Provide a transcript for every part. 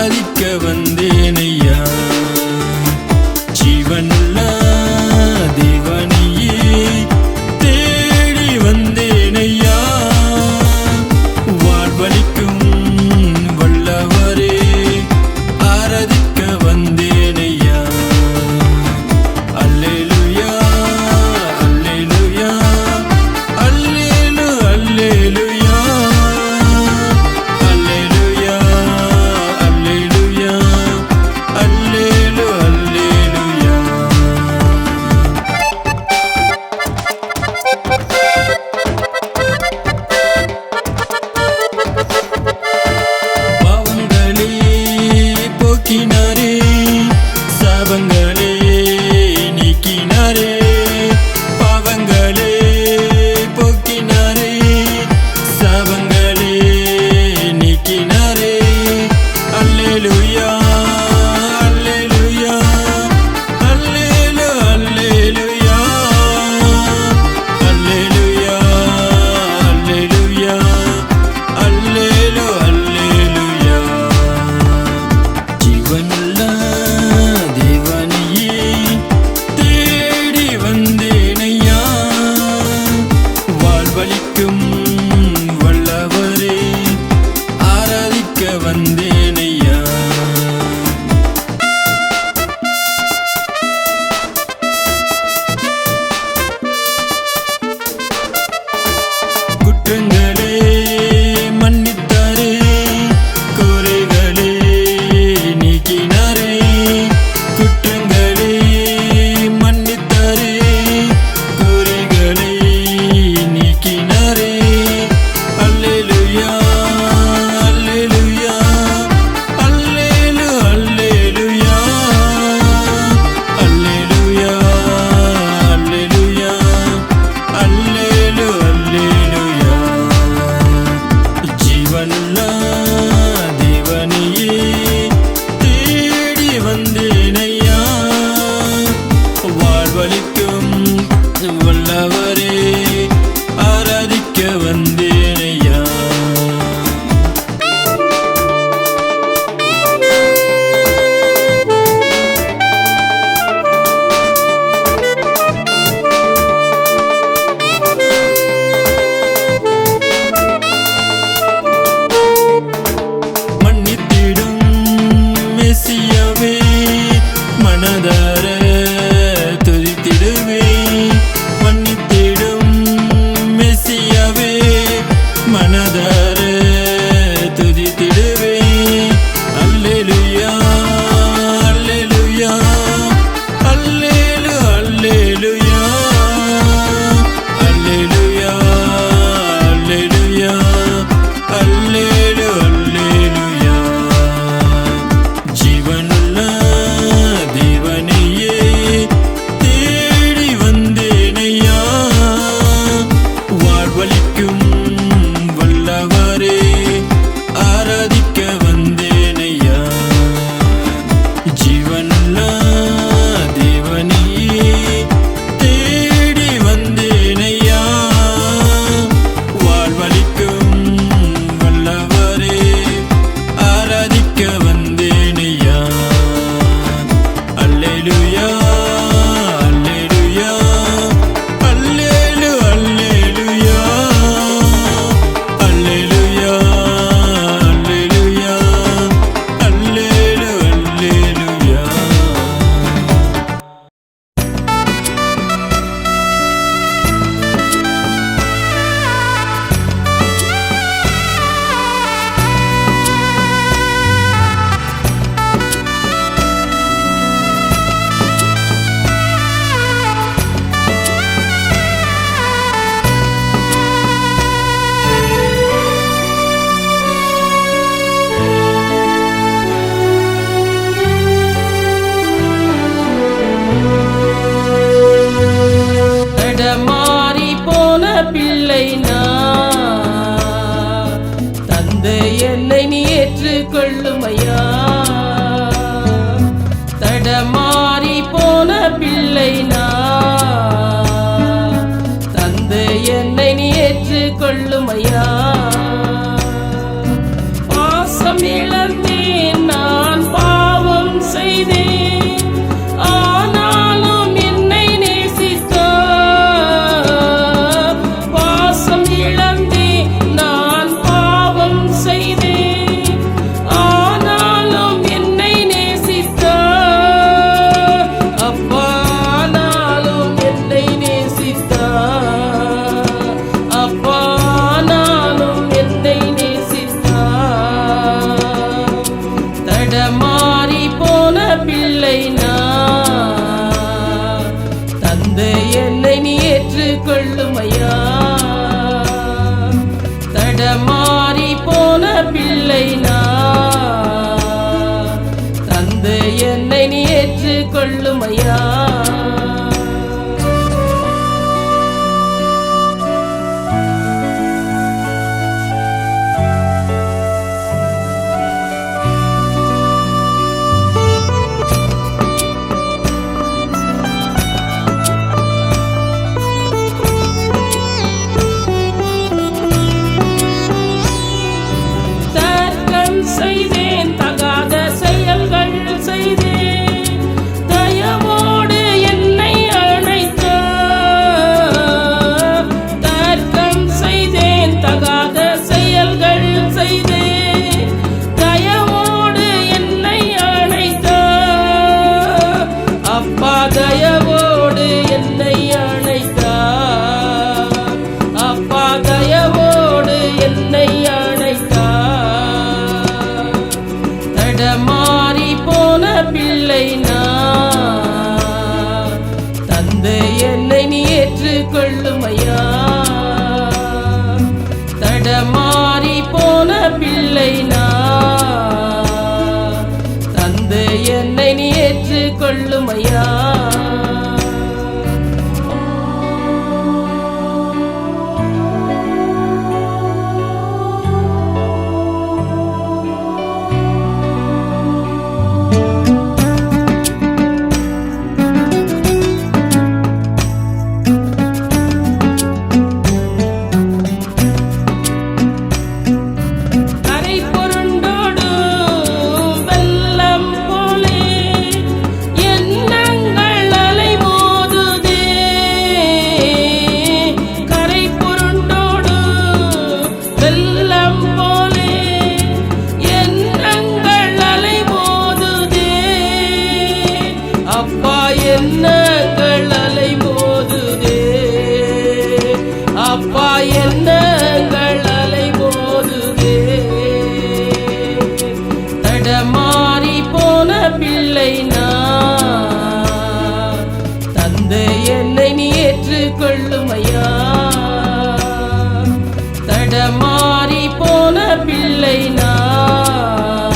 ஆராதிக்க வந்தேனையா. ஜீவனுள்ள தேவனையே தேடி வந்தேனையா. வாழ்வளிக்கும் வல்லவரே ஆராதிக்க வந்தேனையா. அல்லேலூயா அல்லேலூயா அல்லேலூ அல்லேலூயா அல்லேலூயா அல்லேலூயா அல்லேலூ அல்லேலூயா. பாவங்களே போக்கினாரே சாபங்களே நீக்கினாரே. பாவங்களே போக்கினாரே சாபங்களே நீக்கினாரே. அல்லேலூயா அல்லேலூயா அல்லேலூ அல்லேலூயா அல்லேலூயா அல்லேலூயா அல்லேலூ அல்லேலூயா. ஜீவனுள்ள தேவனையே தேடி வந்தேனையா. வாழ்வளிக்கும் வல்லவரே ஆராதிக்க வந்தேனையா. குற்றங்களே மன்னித்தாரே குறைகளே நீக்கினாரே. குற்றங்களே மன்னித்தாரே குறைகளை நீக்கினாரே. அல்லேலூயா அல்லேலூயா அல்லேலூ அல்லேலூயா அல்லேலூயா அல்லேலூயா அல்லேலூ அல்லேலூயா. ஜீவனுள்ள தேவனையே தேடி வந்தேனையா. வாழ்வளிக்கும் வல்லவரே ஆராதிக்க வந்தேனையா. மன்னித்திடும் மெசியாவே மனதார துதித்திடுவே. மன்னித்திடும் மெசியாவே மனதார துதித்திடுவே. அல்லேலூயா அல்லேலூயா அல்லேலூ அல்லேலூயா அல்லேலூயா அல்லேலூயா அல்லேலூ அல்லேலூயா. ஜீவனுள்ள தேவனையே தேடி வந்தேனையா. வாழ்வளிக்கும் வல்லவரே ஆராதிக்க வந்தேனையா. ஜீவனுள்ள தேவனையே தேடி வந்தேனையா. வாழ்வளிக்கும் வல்லவரே ஆராதிக்க வந்தேனையா. அல்லேலூயா அல்லேலூயா அல்லேலூ அல்லேலூயா அல்லேலூயா அல்லேலூயா அல்லேலூ அல்லேலூயா. தடமாறி போன பிள்ளை நான், தந்தை என்னை நீ ஏற்றுக்கொள்ளுமையா. தடமாறி போன பிள்ளை நான், தந்தை என்னை நீ ஏற்றுக்கொள்ளுமையா. பாசம் இழந்தேன் நான் தடமாறி போன பிள்ளை நான், தந்தை என்னை நீ ஏற்றுக்கொள்ளுமையா. தடமாறி போன பிள்ளை நான், தந்தை என்னை நீ ஏற்றுக்கொள்ளுமையா. செய்தேன் தகாத செயல்கள் செய்தேன், தயவோடு என்னை அழைத்தார். தர்க்கம் செய்தேன் தகாத செயல்கள் செய்தேன், தயவோடு என்னை அழைத்தார். அப்பா தயவோடு என்னை அழைத்தார், அப்பா தயவோடு என்னை தடமாறி போன பிள்ளை நான், தந்தை என்னை நீ ஏற்றுக்கொள்ளுமையா. தடமாறி போன பிள்ளை நான், தந்தை என்னை நீ ஏற்றுக்கொள்ளுமையா. எண்ணங்கள் அலைமோதுதே, அப்பா எண்ணங்கள் அலைமோதுதே. தடமாறி போன பிள்ளை நான், தந்தை என்னை நீ ஏற்றுக்கொள்ளுமையா. தடமாறி போன பிள்ளை நான்,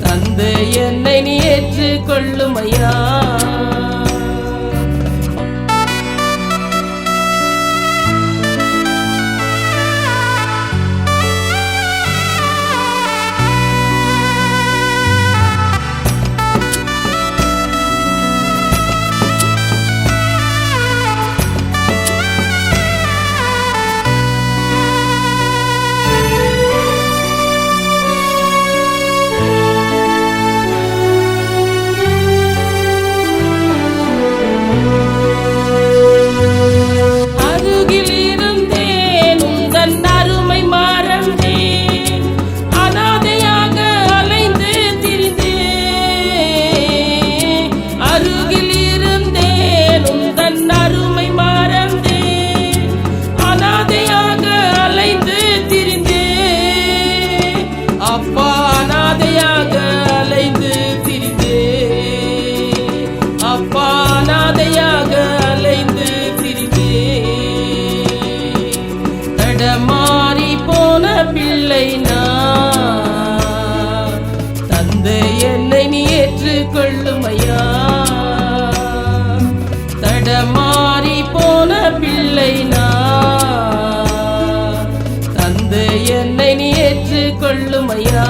தந்தை என்னை நீ ஏற்றுக்கொள்ளுமையா. தடமாறி போன பிள்ளை நான், தந்தை என்னை நீ ஏற்றுக்கொள்ளுமையா. தடமாறி போன பிள்ளை நான், தந்தை என்னை நீ ஏற்றுக்கொள்ளுமையா.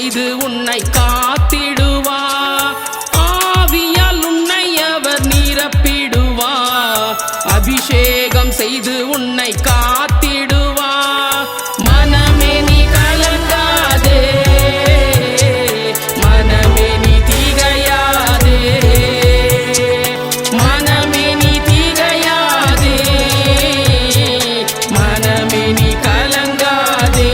செய்து உன்னை காத்திடுவார். ஆவியால் உன்னை அவர் நிரப்பிடுவார். அபிஷேகம் செய்து உன்னை காத்திடுவார். மனமே நீ கலங்காதே, மனமே நீ திகையாதே, மனமே நீ திகையாதே, மனமே நீ கலங்காதே.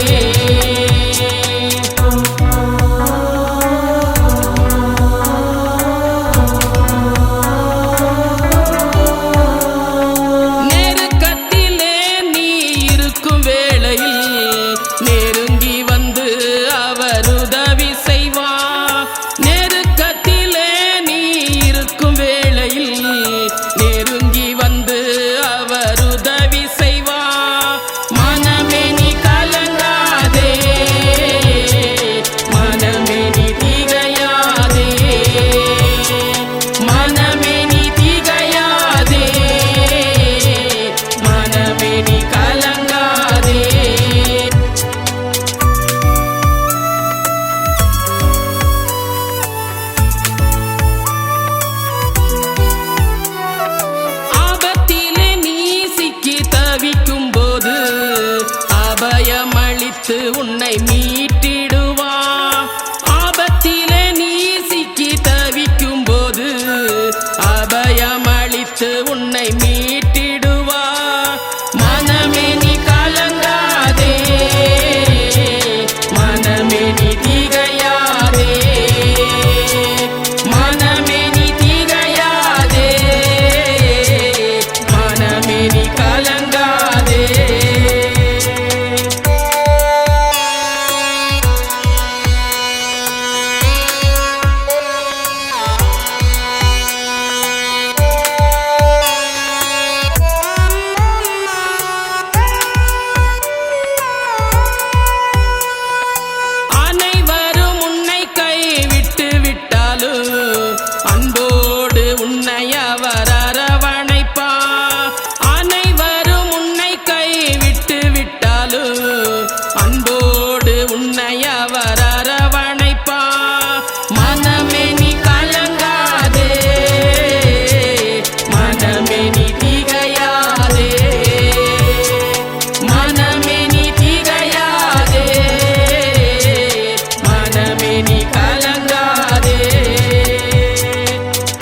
நெருக்கத்திலே நீ இருக்கும் வேளையில் நெருங்கி வந்து அவர் உதவி செய்வார். நெருக்கத்திலே நீ இருக்கும் வேளையில் நெருங்கி வந்து அவர் உதவி செய்வார். மனமே நீ கலங்காதே, மனமே நீ திகையாதே, மனமே நீ திகையாதே, மனமே நீ கலங்காதே. ஆபத்திலே நீ சிக்கி தவிக்கும் போது அபயமளித்து உன்னை மீட்டிடுவார். ஆபத்திலே நீ சிக்கி தவிக்கும் போது அபயமளித்து உன்னை மீட்டிடுவார். மனமே நீ கலங்காதே, மனமே நீ திகையாதே, மனமே நீ திகையாதே, மனமே நீ கலங்காதே. அனைவரும் உன்னை கைவிட்டு விட்டாலும் அன்போடு உன்னை அவர் அரவணைப்பார். அனைவரும் உன்னை கைவிட்டு விட்டாலும் அன்போடு உன்னை அவர் அரவணைப்பார். மனமே நீ கலங்காதே, மனமே நீ திகையாதே, மனமே நீ திகையாதே, மனமே நீ கலங்காதே.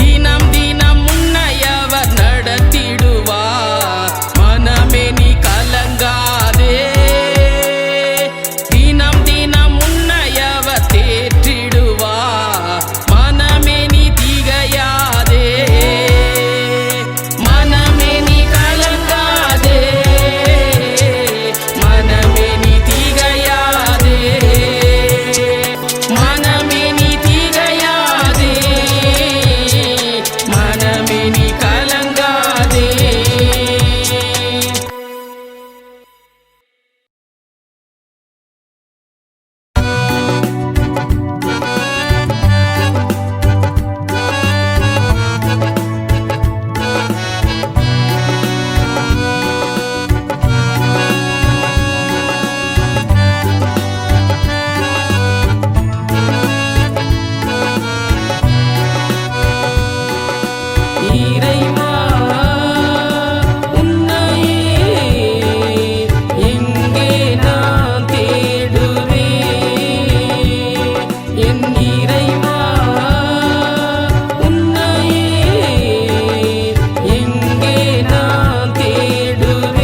தினம் தினம் உன்னை அவர் நடத்திடுவார். மனமே நீ கலங்காதே, தினம் தினம் உன்னை அவர் தேற்றிடுவார். மனமே நீ திகையாதே, மனமே நீ கலங்காதே, மனமே நீ திகையாதே, மனமே நீ திகையாதே, மனமே நீ கலங்காதே. இறைவா உன்னையே எங்கே நான் தேடுவேன். என் இறைவா உன்னையே எங்கே நான் தேடுவேன்.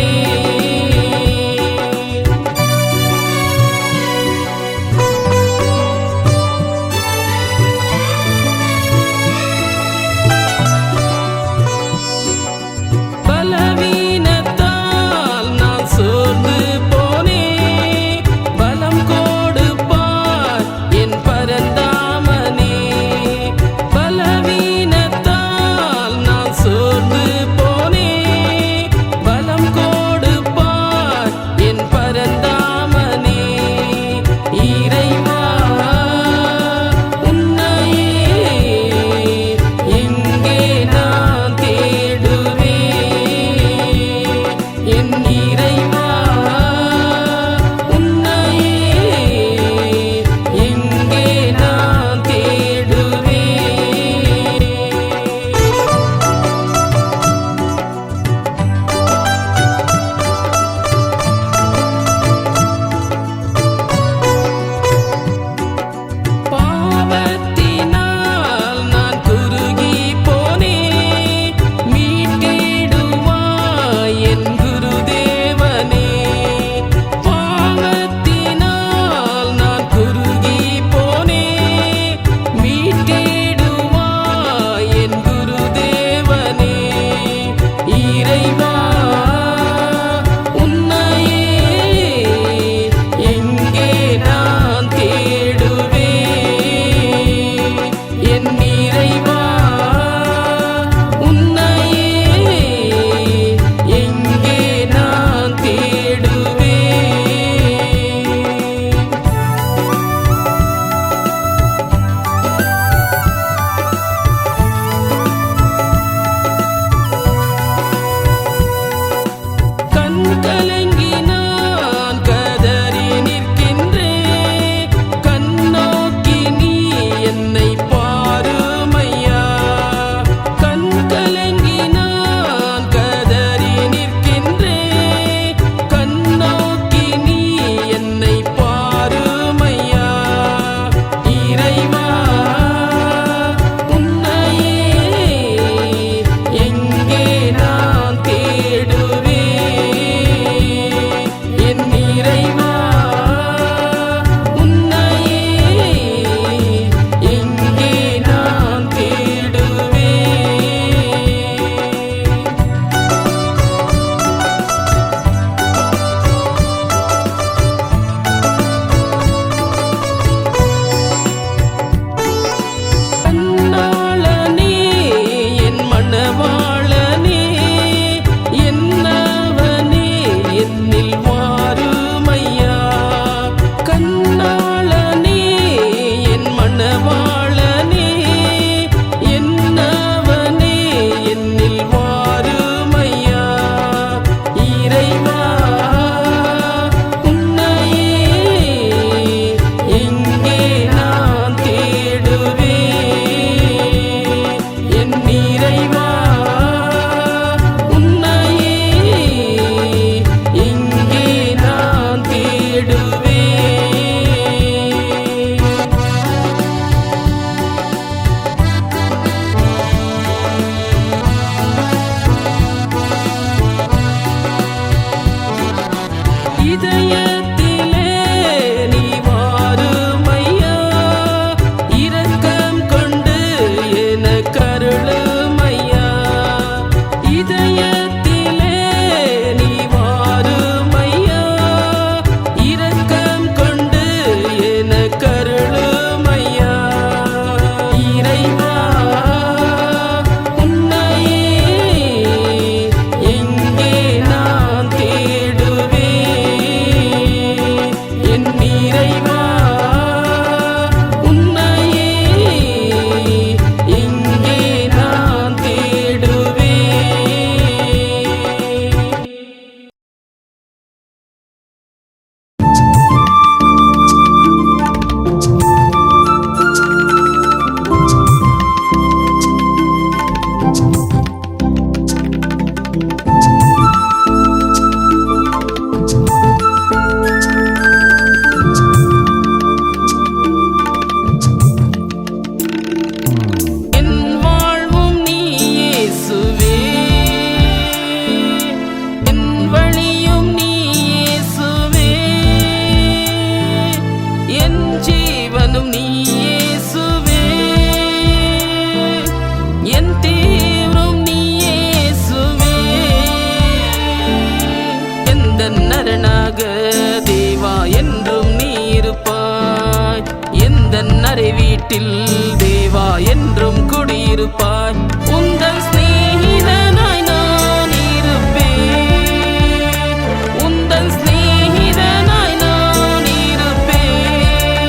வீட்டில் தேவா என்றும் குடியிருப்பாய். உந்தன் சிநேகிதனாய் நான் இருப்பேன். உந்தன் சிநேகிதனாய் நான் இருப்பேன்.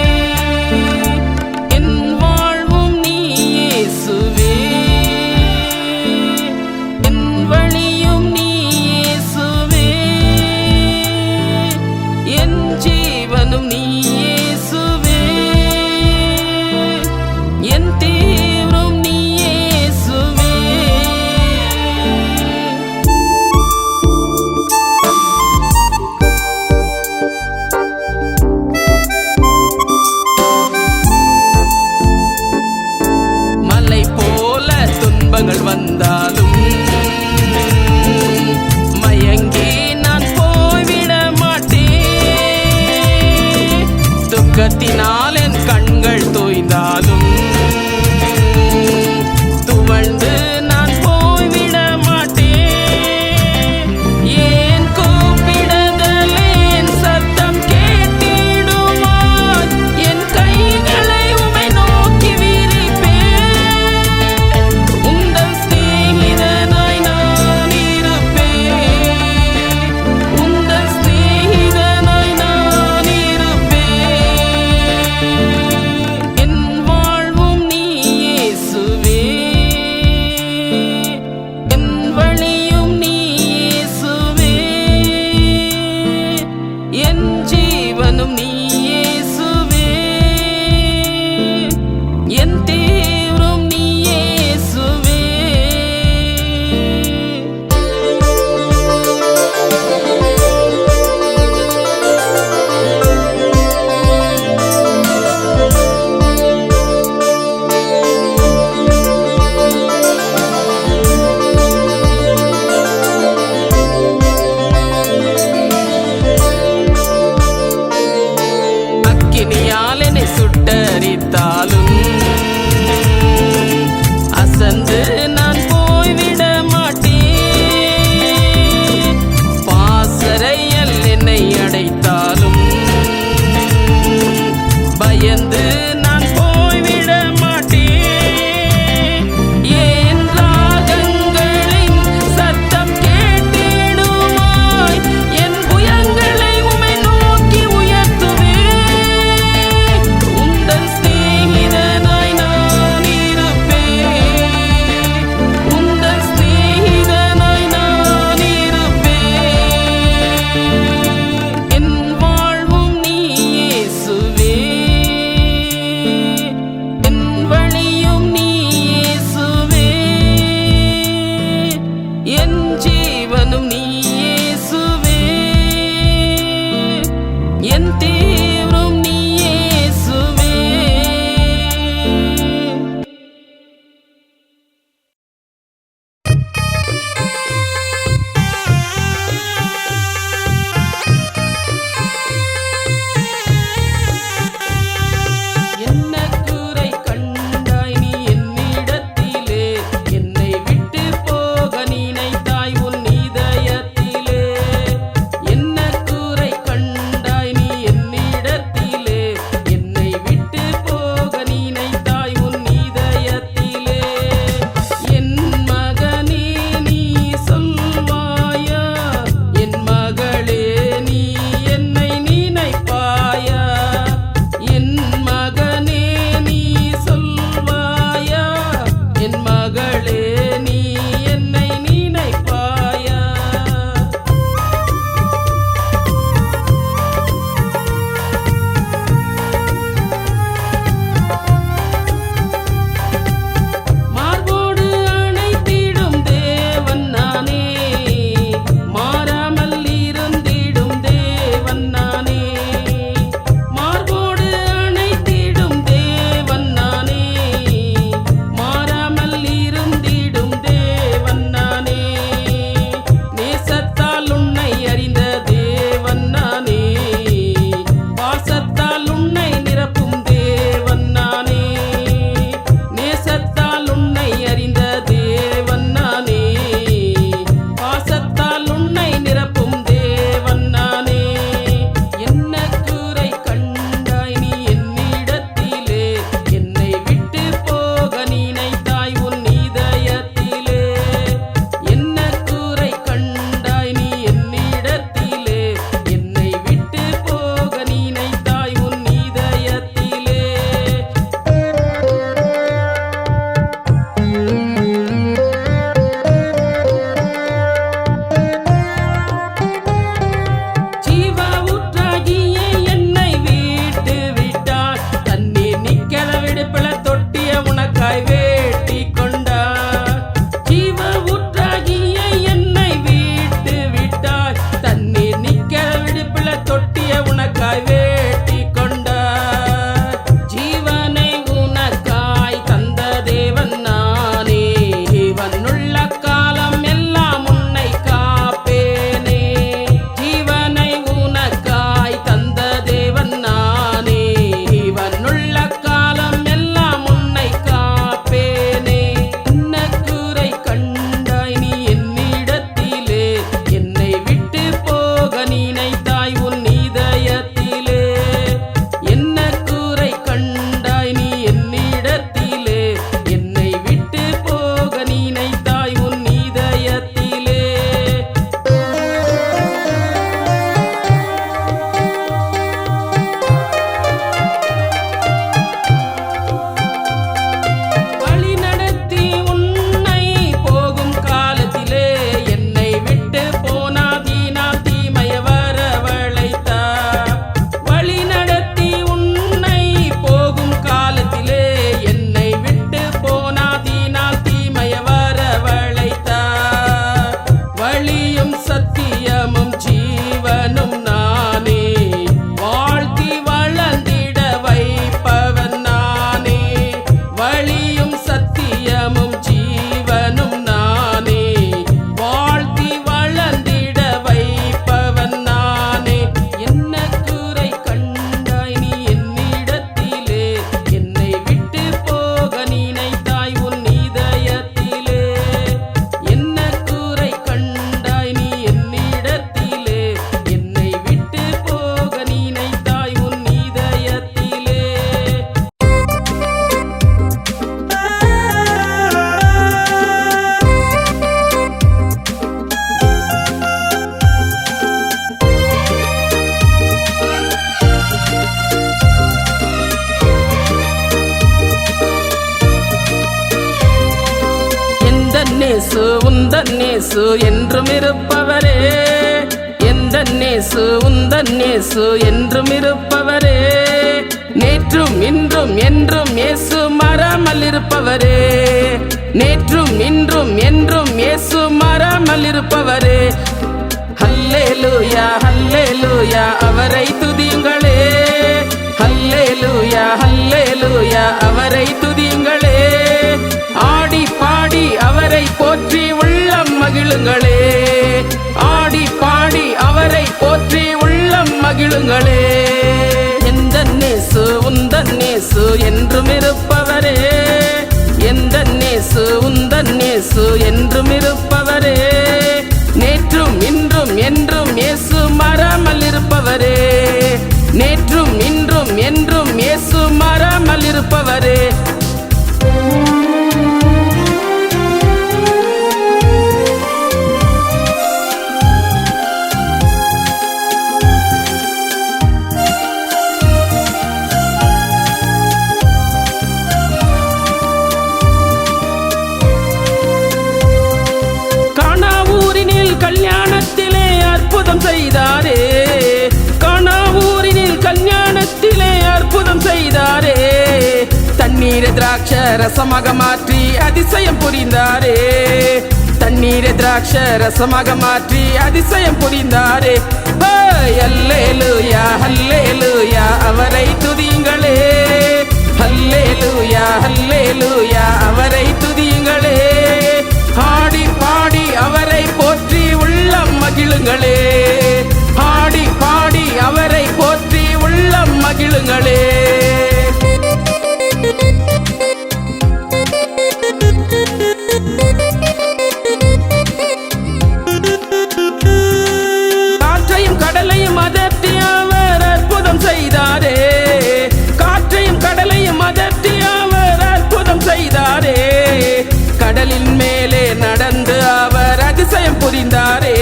என் வாழ்வும் நீ இயேசுவே, என் வழியும் நீ இயேசுவே, என் ஜீவனும் நீ இயேசுவே, என் தீவிரம் நீ இயேசுவே. மலை போல துன்பங்கள் வந்தாலும் மயங்கி நான் போய்விட மாட்டேன். துக்கத்தினால் என் கண்கள் தோய்ந்தாலும் துவழ்ந்து நான் போய்விட மாட்டேன். ஏன் கூப்பிடுதலேன் சத்தம் கேட்டிடுவாய். என் கைகளை உம்மை நோக்கி விரிப்பேன். உந்தன் சிநேகிதனாய் நேசு உந்தன் நேசு என்றும் இருப்பவரே, எந்த நேசு உந்தன் நேசு என்றும் இருப்பவரே, நேற்றும் இன்றும் என்றும் இயேசு மாறாமல் இருப்பவரே, நேற்றும் இன்றும் என்றும் இயேசு மாறாமல் இருப்பவரே. ஹல்லேலூயா ஹல்லேலூயா அவரை துதியுங்களே, ஹல்லேலூயா ஹல்லேலூயா அவரை துதியுங்களே, ஆடி பாடி அவரை போற்றி உள்ளம் மகிழுங்களே, ஆடி பாடி அவரை போற்றி உள்ளம் மகிழுங்களே. எந்த நேசு உந்தன் நேசு என்றும் இருப்பவரே, எந்த நேசு உந்தன் நேசு என்றும் இருப்பவரே, நேற்றும் இன்றும் என்றும் இயேசு மாறாமல் இருப்பவரே, நேற்றும் இன்றும் என்றும் இயேசு மாறாமல் இருப்பவரே. கல்யாணத்திலே அற்புதம் செய்தாரே, கானாவூரினில் கல்யாணத்திலே அற்புதம் செய்தாரே, தண்ணீரை திராட்ச ரசமாக மாற்றி அதிசயம் புரிந்தாரே, தண்ணீரை திராட்ச ரசமாக மாற்றி அதிசயம் புரிந்தாரே. அல்லேலூயா அல்லேலூயா அவரை துதியுங்களே, அல்லேலூயா அல்லேலூயா அவரை துதியுங்களே, ஆடி பாடி அவரை போற்றி உள்ளம் மகிழுங்களே, ஆடி பாடி அவரை போற்றி உள்ளம் மகிழுங்களே. காற்றையும் கடலையும் அதட்டி அவர் அற்புதம் செய்தாரே, காற்றையும் கடலையும் அதட்டி அவர் அற்புதம் செய்தாரே, கடலின் மேலே நடந்து அவர் அதிசயம் புரிந்தாரே,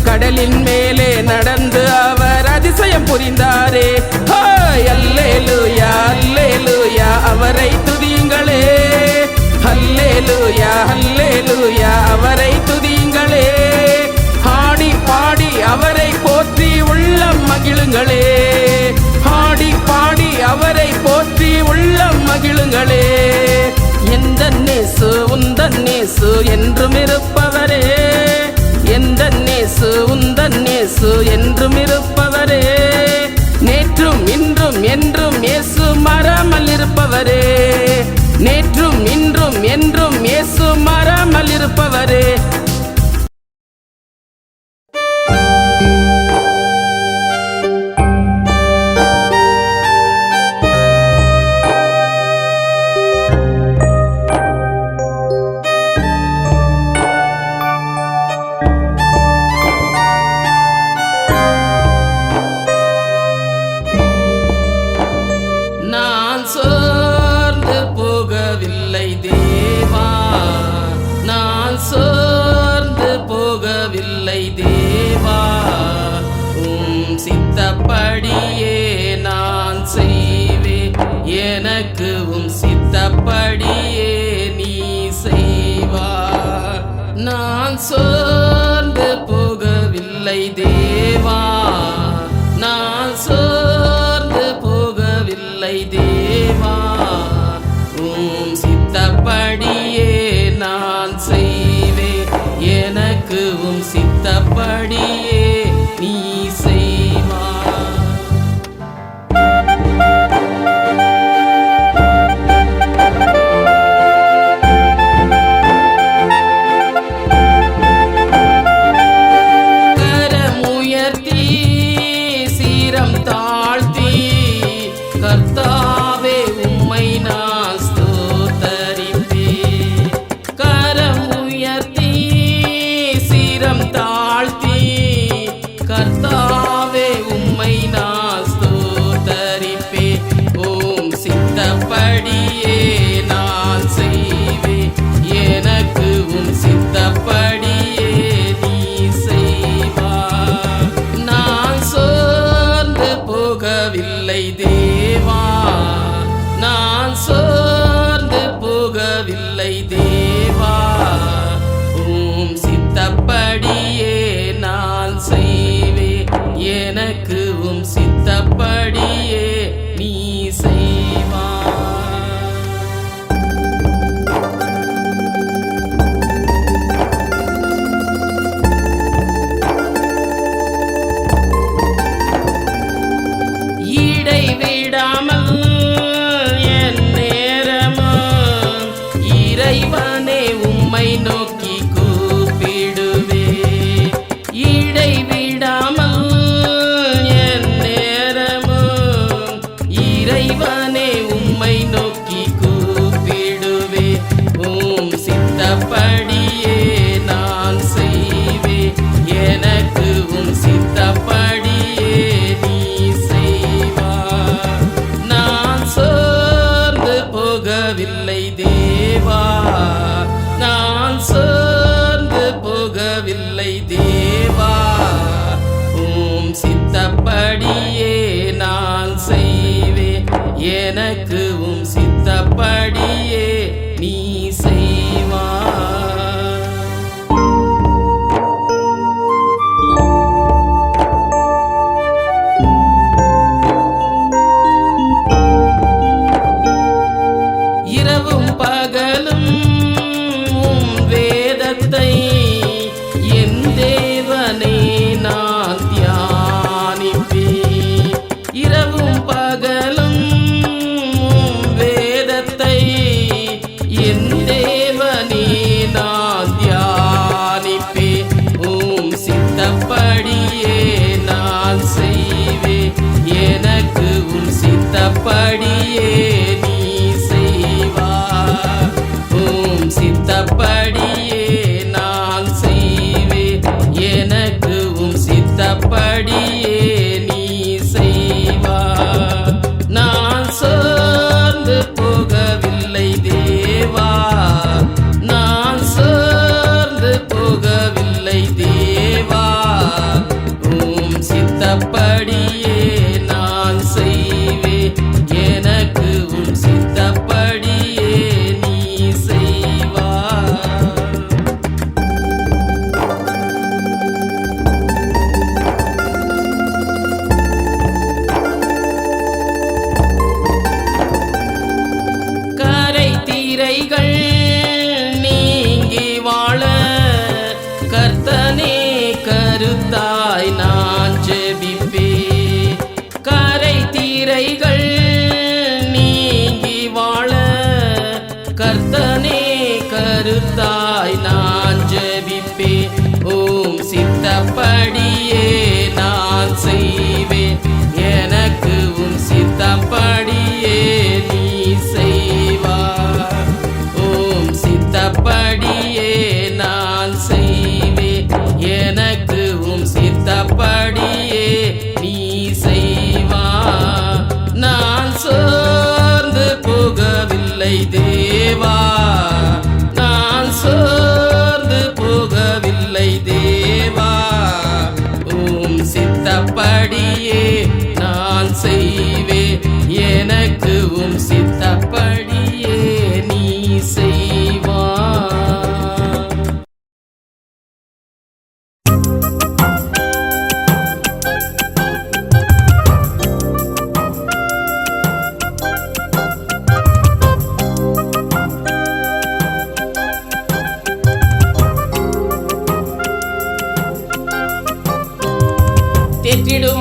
கடலின் மேலே நடந்து அவர் அதிசயம் புரிந்தாரே. அல்லேலூயா அல்லேலூயா அவரை துதியுங்களே, அல்லேலூயா அல்லேலூயா அவரை துதியுங்களே, ஆடி பாடி அவரை போற்றி உள்ளம் மகிழுங்களே, ஆடி பாடி அவரை போற்றி உள்ளம் மகிழுங்களே. எந்த நேசு உந்தன் நேசு என்றும் இருப்பவரே, எந்த நேசு உந்தன் நேசு என்றும் இருப்பவரே, நேற்றும் இன்றும் என்றும் இயேசு மாறாமல் இருப்பவரே, நேற்றும் இன்றும் என்றும் இயேசு மாறாமல் இருப்பவரே. நான் சோர்ந்து போகவில்லை தேவா, நான் சோர்ந்து போகவில்லை தேவா, உம் சித்தப்படியே நான் செய்வேன், எனக்கு உம் சித்தப்படியே நீ செய்வா. நான் சோர்ந்து போகவில்லை தேவா, நான் சோர்ந்து போகவில்லை தேவா, உம் சித்தப்படியே நான் செய்வேன், எனக்கு உம் சித்தப்படியே நீ செய்வா. கரமுயர்த்தி சீரம் தாழ்த்தி கர்த்தாவே உம்மை நான் ஸ்தோத்தரிப்பேன், கரம் உயர்த்தி சீரம் தாழ்த்தி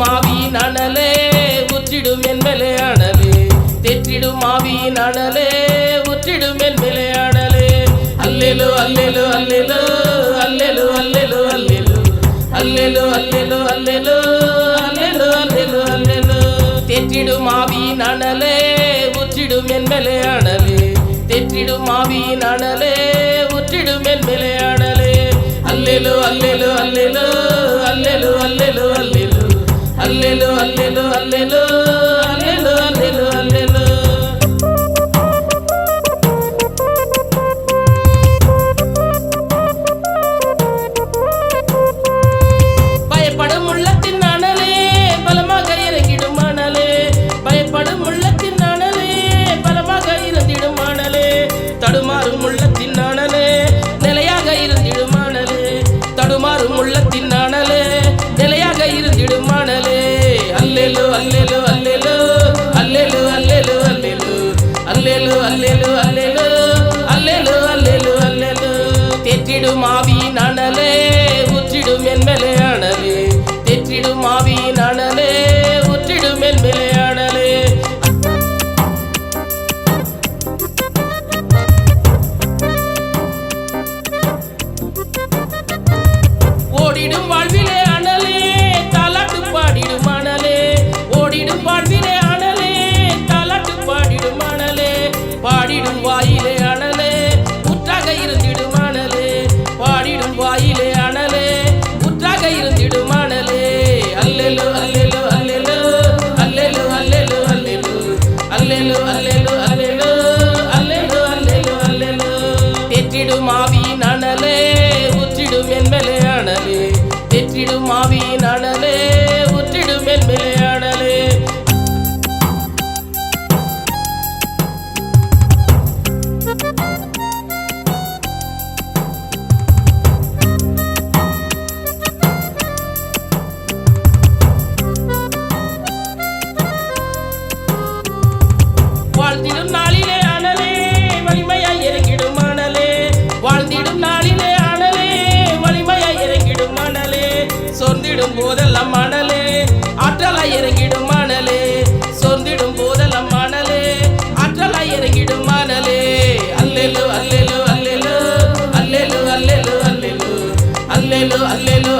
தேற்றிடும் ஆவியின் அனலே உற்றிடும் என் மேலே அனலே தேற்றிடும் ஆவியின் அனலே உற்றிடும் என் மேலே அனலே அல்லேலு அல்லேலு அல்லேலு அல்லேலு அல்லேலு அல்லேலு அல்லேலு அல்லேலு அல்லேலு அல்லேலு அல்லேலு தேற்றிடும் ஆவியின் அனலே உற்றிடும் என் மேலே அனலே தேற்றிடும் ஆவியின் அனலே உற்றிடும் என் மேலே அனலே அல்லேலு அல்லேலு அல்லேலு அல்லேலு அல்லேலு அல்லேலு அல்லேலு அல்லேலு அல்லேலு அல்லேலு அல்லேலு அல்லேலு பயப்படும் உள்ளத்தின் அனலே பலமாக இறங்கிடும் அனலே பயப்படும் உள்ளத்தின் அனலே பலமாக இருந்திடும் அனலே தடுமாறும் உள்ளத்தின் அனலே நிலையாக இருந்திடும் அனலே தடுமாறும் உள்ளத்தின் அனலே நிலையாக இருந்திடும் அனலே அல்லேலு அல்லேலு அல்லேலு அல்லேலு அல்லேலு அல்லேலு அல்லேலு அல்லேலு அல்லேலு அல்லேலு அல்லேலு அல்லேலு தேற்றிடும் ஆவியின் அனலே உற்றிடும் என் மேலே அனலே தேற்றிடும் ஆவியின் அனலே உற்றிடும் என் மேலே அனலே ஓடிடும் வாழ்விலே அனலே தாலாட்டு பாடிடும் அனலே ஓடிடும் வாழ்விலே அனலே தாலாட்டு பாடிடும் அனலே பாடிடும் வாயிலே அனலே உற்றாக இருந்திடும் அனலே பாடிடும் வாயிலே அனலே உற்றாக இருந்திடும் அனலே அல்லேலு அல்லேலு அல்லேலு அல்லேலு அல்லேலு அல்லேலு அல்லேலு அல்லேலு அல்லேலு அல்லேலு அல்லேலு அல்லேலு தேற்றிடும் ஆவியின் அனலே உற்றிடும் என் மேலே அனலே தேற்றிடும் ஆவியின் அனலே உற்றிடும் என் மேலே அனலே வாழ்ந்திடும் நாளிலே அனலே வலிமையாய் இறங்கிடும் அனலே வாழ்ந்திடும் நாளிலே அனலே வலிமையாய் இறங்கிடும் அனலே சொர்ந்திடும் போதெல்லாம் அனலே ஆற்றலாய் இறங்கிடும் அனலே சொர்ந்திடும் போதெல்லாம் அனலே ஆற்றலாய் இறங்கிடும் அனலே அல்லேலு அல்லேலு அல்லேலு அல்லேலு அல்லேலு அல்லேலு அல்லேலு அல்லேலு